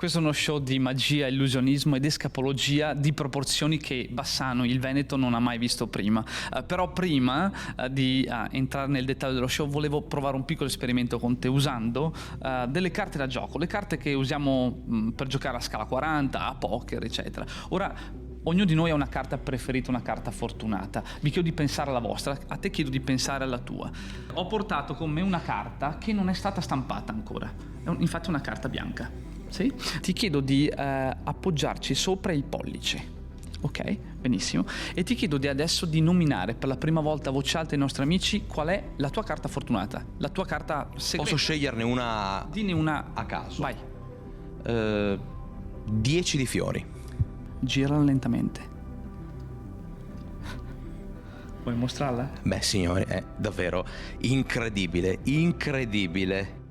Questo è uno show di magia, illusionismo ed escapologia di proporzioni che Bassano, il Veneto, non ha mai visto prima. Però prima di entrare nel dettaglio dello show volevo provare un piccolo esperimento con te usando delle carte da gioco, le carte che usiamo per giocare a scala 40, a poker, eccetera. Ora, ognuno di noi ha una carta preferita, una carta fortunata. Vi chiedo di pensare alla vostra, a te chiedo di pensare alla tua. Ho portato con me una carta che non è stata stampata ancora, è infatti una carta bianca. Sì? Ti chiedo di appoggiarci sopra il pollice. Ok, benissimo. E ti chiedo adesso di nominare per la prima volta a voce alta ai nostri amici qual è la tua carta fortunata, la tua carta segreta. Posso sceglierne una? Dine una a caso. Vai. 10 di fiori. Girala lentamente. Vuoi mostrarla? Beh, signori, è davvero incredibile, incredibile.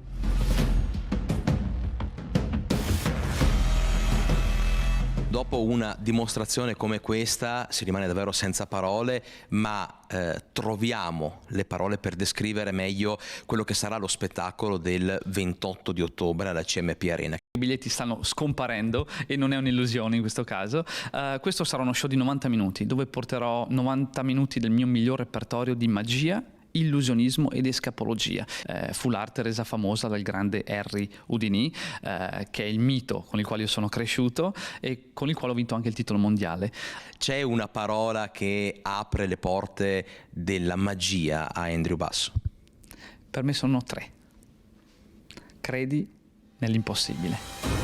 Dopo una dimostrazione come questa si rimane davvero senza parole, ma troviamo le parole per descrivere meglio quello che sarà lo spettacolo del 28 di ottobre alla CMP Arena. I biglietti stanno scomparendo e non è un'illusione in questo caso. Questo sarà uno show di 90 minuti dove porterò 90 minuti del mio miglior repertorio di magia, illusionismo ed escapologia. Fu l'arte resa famosa dal grande Harry Houdini, che è il mito con il quale io sono cresciuto e con il quale ho vinto anche il titolo mondiale. C'è una parola che apre le porte della magia a Andrew Basso? Per me sono 3. Credi nell'impossibile.